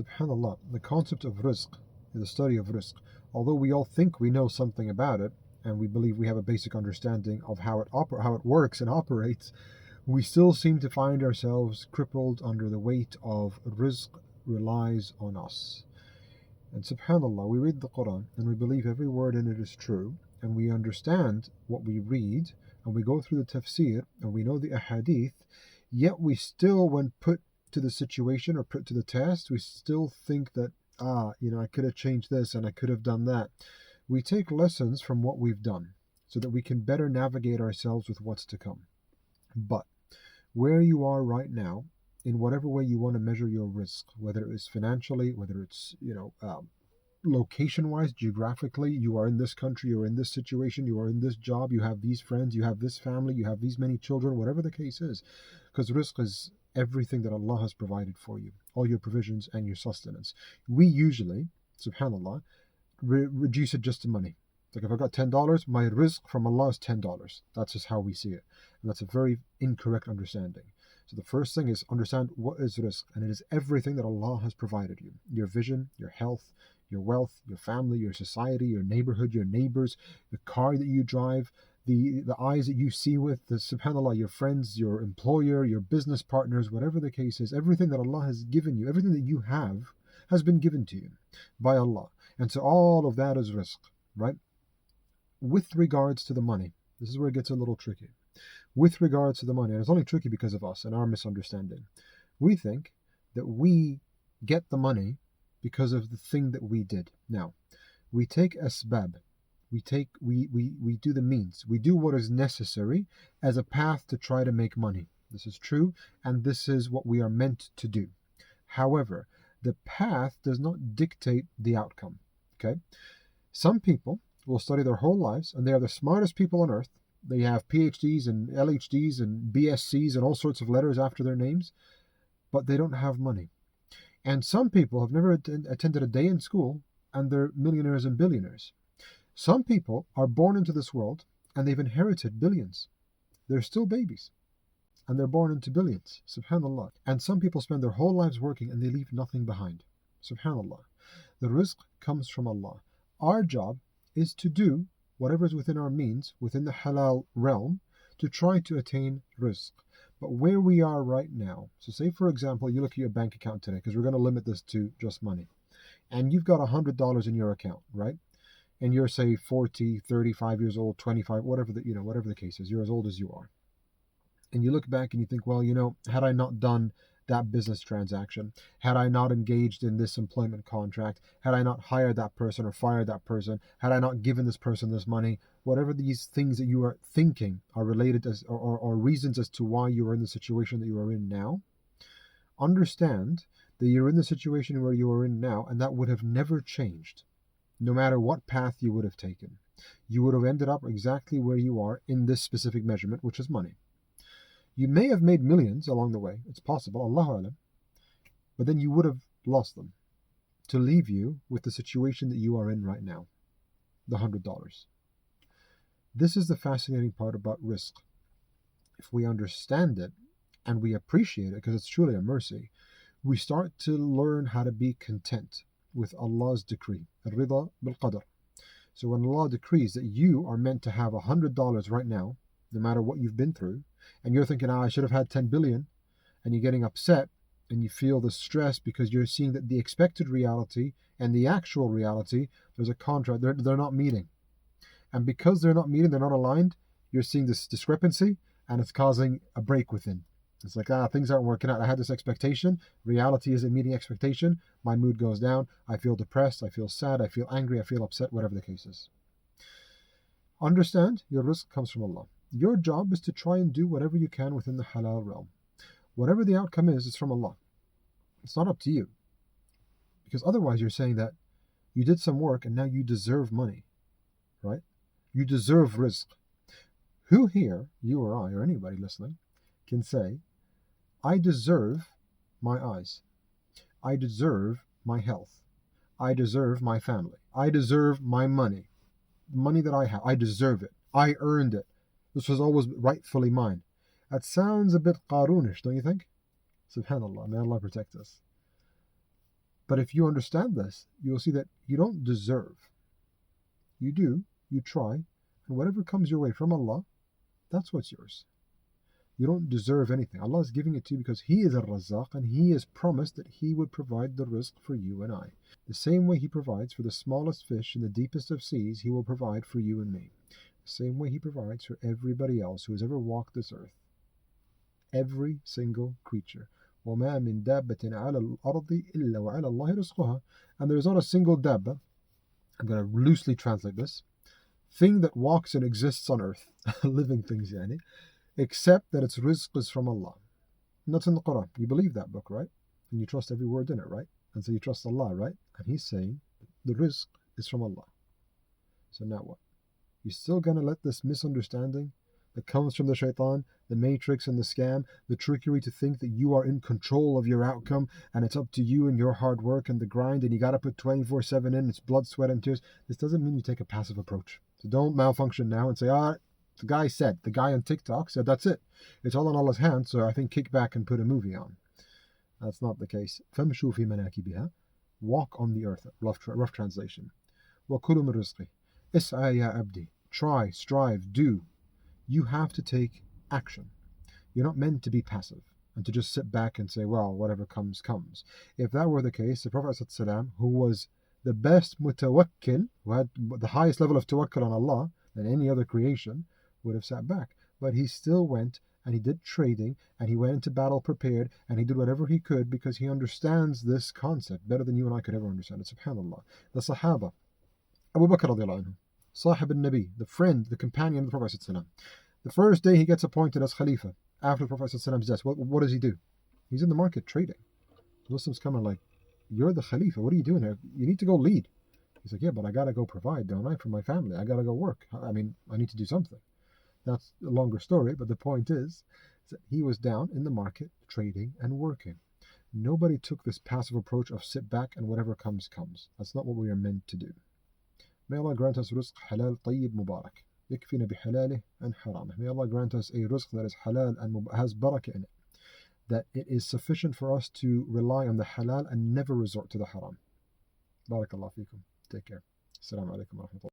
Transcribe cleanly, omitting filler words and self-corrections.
SubhanAllah, the concept of rizq, the study of rizq, although we all think we know something about it, and we believe we have a basic understanding of how it works and operates, we still seem to find ourselves crippled under the weight of rizq relies on us. And subhanAllah, we read the Quran and we believe every word in it is true, and we understand what we read, and we go through the tafsir, and we know the ahadith, yet we still, when put to the situation or put to the test, we still think that, I could have changed this and I could have done that. We take lessons from what we've done so that we can better navigate ourselves with what's to come. But where you are right now, in whatever way you want to measure your rizq, whether it's financially, whether it's, location wise, geographically, you are in this country, you're in this situation, you are in this job, you have these friends, you have this family, you have these many children, whatever the case is. Because rizq is everything that Allah has provided for you, all your provisions and your sustenance. We usually, subhanAllah, reduce it just to money. Like if I got $10, my rizq from Allah is $10. That's just how we see it. And that's a very incorrect understanding. So the first thing is understand what is rizq, and it is everything that Allah has provided you. Your vision, your health, your wealth, your family, your society, your neighborhood, your neighbors, the car that you drive, the eyes that you see with, the subhanAllah, your friends, your employer, your business partners, whatever the case is, everything that Allah has given you, everything that you have has been given to you by Allah. And so all of that is rizq, right? With regards to the money, this is where it gets a little tricky. With regards to the money, and it's only tricky because of us and our misunderstanding. We think that we get the money because of the thing that we did. Now, we take asbab, we do the means, we do what is necessary as a path to try to make money. This is true, and this is what we are meant to do. However, the path does not dictate the outcome. Okay? Some people will study their whole lives, and they are the smartest people on earth. They have PhDs and LHDs and BScs and all sorts of letters after their names, but they don't have money. And some people have never attended a day in school, and they're millionaires and billionaires. Some people are born into this world, and they've inherited billions. They're still babies, and they're born into billions. Subhanallah. And some people spend their whole lives working, and they leave nothing behind. Subhanallah. The rizq comes from Allah. Our job is to do whatever is within our means, within the halal realm, to try to attain rizq. But where we are right now, so say for example, you look at your bank account today, because we're going to limit this to just money, and you've got $100 in your account, right? And you're, say, 40, 35 years old, 25, whatever the case is, you're as old as you are. And you look back and you think, well, had I not done that business transaction, had I not engaged in this employment contract, had I not hired that person or fired that person, had I not given this person this money, whatever these things that you are thinking are related as or reasons as to why you are in the situation that you are in now, understand that you're in the situation where you are in now, and that would have never changed, no matter what path you would have taken. You would have ended up exactly where you are in this specific measurement, which is money. You may have made millions along the way, it's possible, Allahu Alam, but then you would have lost them to leave you with the situation that you are in right now, the $100. This is the fascinating part about rizq. If we understand it and we appreciate it, because it's truly a mercy, we start to learn how to be content with Allah's decree, al-rida bil-qadr. So when Allah decrees that you are meant to have $100 right now, no matter what you've been through, and you're thinking, I should have had 10 billion, and you're getting upset, and you feel the stress because you're seeing that the expected reality and the actual reality, there's a contrast, they're not meeting. And because they're not meeting, they're not aligned, you're seeing this discrepancy, and it's causing a break within. It's like, things aren't working out. I had this expectation, reality isn't meeting expectation, my mood goes down, I feel depressed, I feel sad, I feel angry, I feel upset, whatever the case is. Understand, your rizq comes from Allah. Your job is to try and do whatever you can within the halal realm. Whatever the outcome is, it's from Allah. It's not up to you. Because otherwise you're saying that you did some work and now you deserve money, right? You deserve rizq. Who here, you or I or anybody listening, can say, I deserve my eyes. I deserve my health. I deserve my family. I deserve my money. The money that I have, I deserve it. I earned it. This was always rightfully mine. That sounds a bit Qarunish, don't you think? Subhanallah, may Allah protect us. But if you understand this, you will see that you don't deserve. You do, you try, and whatever comes your way from Allah, that's what's yours. You don't deserve anything. Allah is giving it to you because He is Ar-Razzaq, and He has promised that He would provide the rizq for you and I. The same way He provides for the smallest fish in the deepest of seas, He will provide for you and me. The same way He provides for everybody else who has ever walked this earth. Every single creature. وَمَا مِن دَابَّةٍ عَلَى الْأَرْضِ إِلَّا وَعَلَى اللَّهِ رِزْقُهَا. And there is not a single dabba, I'm going to loosely translate this, thing that walks and exists on earth, living things yani, except that its rizq is from Allah. And that's in the Quran. You believe that book, right? And you trust every word in it, right? And so you trust Allah, right? And He's saying the rizq is from Allah. So now what? You still gonna let this misunderstanding that comes from the shaitan, the matrix and the scam, the trickery to think that you are in control of your outcome and it's up to you and your hard work and the grind and you gotta put 24/7 in, it's blood, sweat and tears. This doesn't mean you take a passive approach. So don't malfunction now and say, the guy on TikTok said that's it. It's all in Allah's hands, so I think kick back and put a movie on. That's not the case. فَامْشُوا فِي مَنَاكِبِهَا. Walk on the earth. Rough translation. وَكُلُوا مِن رِزْقِهِ. اسعى يا عبدي. Try, strive, do. You have to take action. You're not meant to be passive and to just sit back and say, well, whatever comes, comes. If that were the case, the Prophet ﷺ, who was the best mutawakkil, who had the highest level of tawakkul on Allah than any other creation, would have sat back. But he still went and he did trading and he went into battle prepared and he did whatever he could because he understands this concept better than you and I could ever understand it. SubhanAllah. The Sahaba, Abu Bakr radiallahu anhu, Sahib al-Nabi, the friend, the companion of the Prophet ﷺ. The first day he gets appointed as Khalifa after the Prophet ﷺ's death, what does he do? He's in the market trading. The Muslims come and like, you're the Khalifa, what are you doing here? You need to go lead. He's like, yeah, but I gotta go provide, don't I, for my family? I gotta go work. I mean, I need to do something. That's a longer story, but the point is that he was down in the market trading and working. Nobody took this passive approach of sit back and whatever comes, comes. That's not what we are meant to do. May Allah grant us rizq halal tayyib mubarak. Yakfina bihalalihi and haramih. May Allah grant us a rizq that is halal and has barakah in it. That it is sufficient for us to rely on the halal and never resort to the haram. Barakallahu feekum. Take care. Assalamu alaikum wa rahmatullah.